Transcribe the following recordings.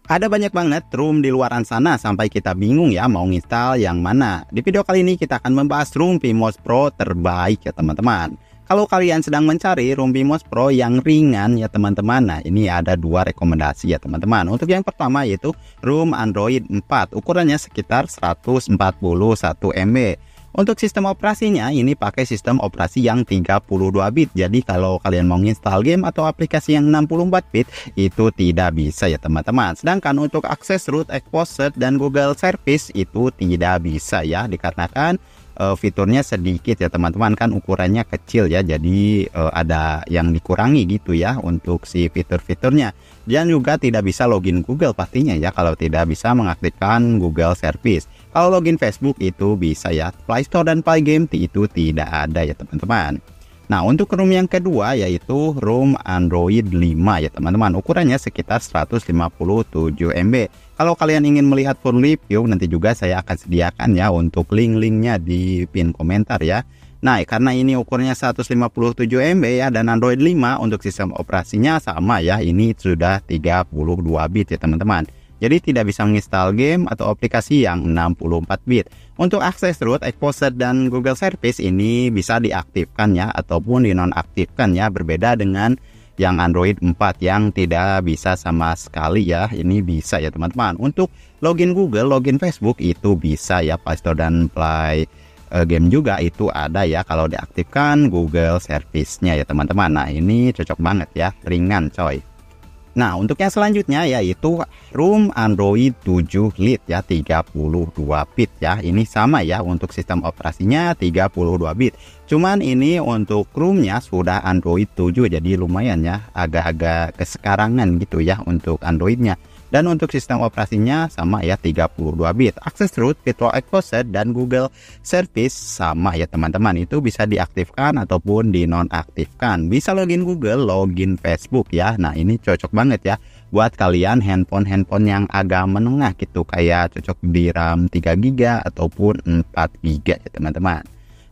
Ada banyak banget ROM di luaran sana sampai kita bingung ya mau install yang mana. Di video kali ini kita akan membahas ROM VMOS Pro terbaik ya teman-teman. Kalau kalian sedang mencari ROM VMOS Pro yang ringan ya teman-teman, nah ini ada dua rekomendasi ya teman-teman. Untuk yang pertama yaitu ROM Android 4, ukurannya sekitar 141 MB. Untuk sistem operasinya ini pakai sistem operasi yang 32 bit. Jadi kalau kalian mau install game atau aplikasi yang 64 bit itu tidak bisa ya teman-teman. Sedangkan untuk akses root, exposed dan Google Service itu tidak bisa ya, dikarenakan fiturnya sedikit ya teman-teman, kan ukurannya kecil ya, jadi ada yang dikurangi gitu ya untuk si fitur-fiturnya. Dan juga tidak bisa login Google pastinya ya kalau tidak bisa mengaktifkan Google Service. Kalau login Facebook itu bisa ya, Play Store dan Play Game itu tidak ada ya teman-teman. Nah untuk ROM yang kedua yaitu ROM Android 5 ya teman-teman, ukurannya sekitar 157 MB. Kalau kalian ingin melihat full review nanti juga saya akan sediakan ya untuk link-linknya di pin komentar ya. Nah karena ini ukurnya 157 MB ya dan Android 5, untuk sistem operasinya sama ya, ini sudah 32 bit ya teman-teman. Jadi tidak bisa menginstal game atau aplikasi yang 64 bit. Untuk akses root, exposed dan Google Service ini bisa diaktifkan ya ataupun dinonaktifkan ya, berbeda dengan yang Android 4 yang tidak bisa sama sekali ya. Ini bisa ya teman-teman. Untuk login Google, login Facebook itu bisa ya, Play Store dan Play Game juga itu ada ya kalau diaktifkan Google Service-nya ya teman-teman. Nah ini cocok banget ya, ringan coy. Nah untuk yang selanjutnya yaitu ROM Android 7 Lite ya, 32 bit ya. Ini sama ya, untuk sistem operasinya 32 bit. Cuman ini untuk ROM-nya sudah Android 7, jadi lumayan ya, agak-agak kesekarangan gitu ya untuk Android-nya. Dan untuk sistem operasinya sama ya, 32 bit. Akses root, fitur exposed dan Google Service sama ya teman-teman. Itu bisa diaktifkan ataupun dinonaktifkan. Bisa login Google, login Facebook ya. Nah ini cocok banget ya buat kalian handphone yang agak menengah gitu, kayak cocok di RAM 3GB ataupun 4GB ya teman-teman.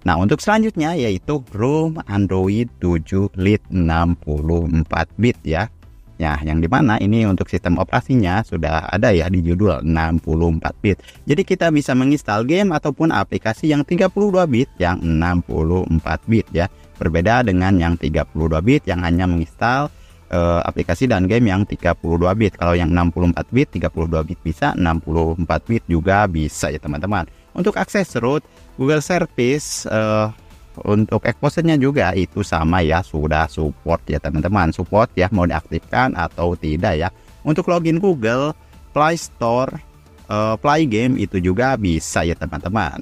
Nah untuk selanjutnya yaitu ROM Android 7 Lite 64 bit ya. Ya, yang dimana ini untuk sistem operasinya sudah ada ya di judul 64 bit. Jadi kita bisa menginstal game ataupun aplikasi yang 32 bit yang 64 bit ya. Berbeda dengan yang 32 bit yang hanya menginstal aplikasi dan game yang 32 bit. Kalau yang 64 bit, 32 bit bisa, 64 bit juga bisa ya teman-teman. Untuk akses root, Google Service, untuk exposure-nya juga itu sama ya, sudah support ya teman-teman. Support ya, mau diaktifkan atau tidak ya. Untuk login Google, Play Store, Play Game itu juga bisa ya teman-teman.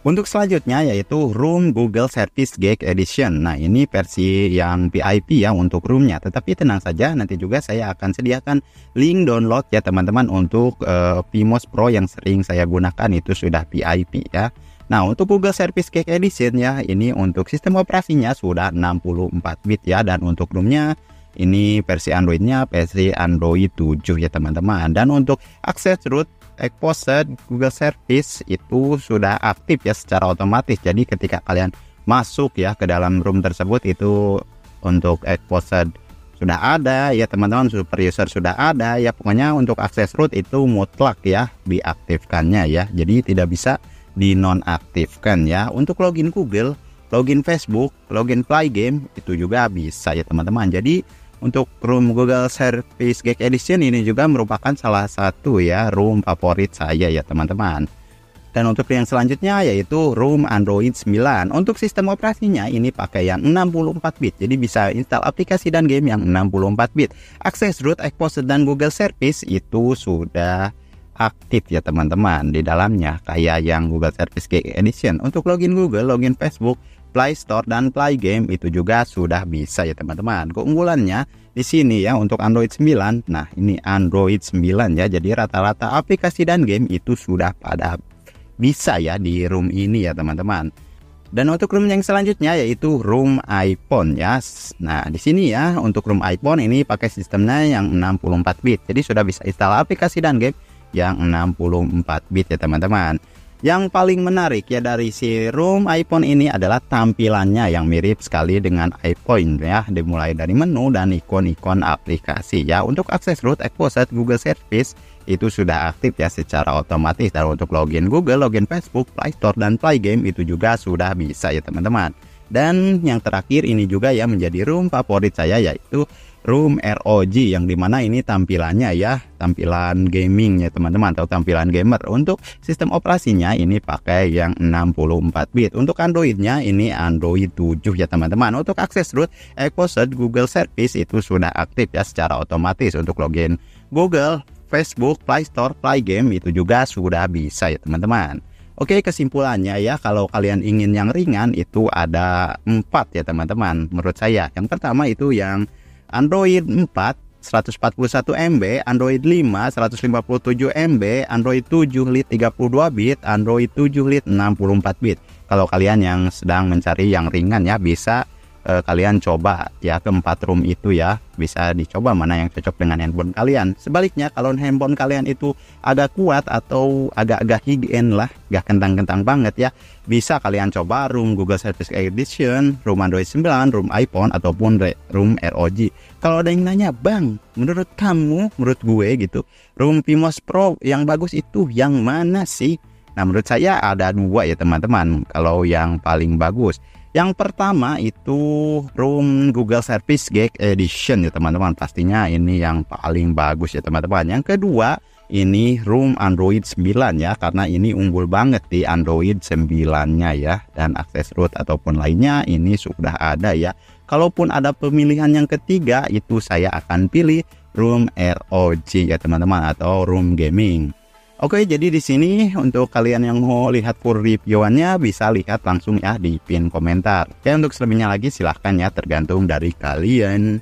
Untuk selanjutnya yaitu ROM Google Service Geek Edition. Nah ini versi yang VIP ya untuk ROM-nya. Tetapi tenang saja, nanti juga saya akan sediakan link download ya teman-teman. Untuk VMOS Pro yang sering saya gunakan itu sudah VIP ya. Nah untuk Google Service Geek Edition ya, ini untuk sistem operasinya sudah 64 bit ya. Dan untuk ROM-nya ini versi Android-nya versi Android 7 ya teman-teman. Dan untuk akses root, exposed, Google Service itu sudah aktif ya secara otomatis. Jadi ketika kalian masuk ya ke dalam ROM tersebut itu untuk exposed sudah ada ya teman-teman, super user sudah ada ya. Pokoknya untuk akses root itu mutlak ya diaktifkannya ya. Jadi tidak bisa dinonaktifkan ya. Untuk login Google, login Facebook, login Play Game itu juga bisa ya teman-teman. Jadi untuk ROM Google Service Geek Edition ini juga merupakan salah satu ya ROM favorit saya ya teman-teman. Dan untuk yang selanjutnya yaitu ROM Android 9. Untuk sistem operasinya ini pakai yang 64 bit. Jadi bisa install aplikasi dan game yang 64 bit. Akses root, exposed dan Google Service itu sudah aktif ya teman-teman di dalamnya, kayak yang Google Service Geek Edition. Untuk login Google, login Facebook, Play Store dan Play Game itu juga sudah bisa ya teman-teman. Keunggulannya di sini ya untuk Android 9. Nah, ini Android 9 ya. Jadi rata-rata aplikasi dan game itu sudah pada bisa ya di ROM ini ya teman-teman. Dan untuk ROM yang selanjutnya yaitu ROM iPhone ya. Nah, di sini ya untuk ROM iPhone ini pakai sistemnya yang 64 bit. Jadi sudah bisa install aplikasi dan game yang 64 bit ya teman-teman. Yang paling menarik ya dari si room iPhone ini adalah tampilannya yang mirip sekali dengan iPhone ya, dimulai dari menu dan ikon-ikon aplikasi ya. Untuk akses root, exposed, Google Service itu sudah aktif ya secara otomatis, dan untuk login Google, login Facebook, Play Store dan Play Game itu juga sudah bisa ya teman-teman. Dan yang terakhir ini juga ya menjadi room favorit saya, yaitu room ROG, yang dimana ini tampilannya ya tampilan gaming ya teman-teman, atau tampilan gamer. Untuk sistem operasinya ini pakai yang 64 bit. Untuk Androidnya ini Android 7 ya teman-teman. Untuk akses root, exposed, Google Service itu sudah aktif ya secara otomatis. Untuk login Google, Facebook, Play Store, Play Game itu juga sudah bisa ya teman-teman. Oke, kesimpulannya ya, kalau kalian ingin yang ringan itu ada 4 ya teman-teman menurut saya. Yang pertama itu yang Android 4 141 MB, Android 5 157 MB, Android 7 Lite 32 bit, Android 7 Lite 64 bit. Kalau kalian yang sedang mencari yang ringan ya, bisa kalian coba ya keempat room itu ya, bisa dicoba mana yang cocok dengan handphone kalian. Sebaliknya kalau handphone kalian itu agak kuat atau agak-agak high-end lah, gak kentang-kentang banget ya, bisa kalian coba room Google Service Edition, room Android 9, room iPhone ataupun room ROG. Kalau ada yang nanya, "Bang, menurut kamu, menurut gue gitu, room PMOS Pro yang bagus itu yang mana sih?" Nah, menurut saya ada 2 ya teman-teman kalau yang paling bagus. Yang pertama itu room Google Service Geek Edition ya teman-teman, pastinya ini yang paling bagus ya teman-teman. Yang kedua ini room Android 9 ya, karena ini unggul banget di Android 9-nya ya, dan akses root ataupun lainnya ini sudah ada ya. Kalaupun ada pemilihan yang ketiga, itu saya akan pilih room ROG ya teman-teman, atau room gaming. Oke, jadi di sini untuk kalian yang mau lihat full reviewannya bisa lihat langsung ya di pin komentar. Oke, untuk selebihnya lagi silahkan ya, tergantung dari kalian.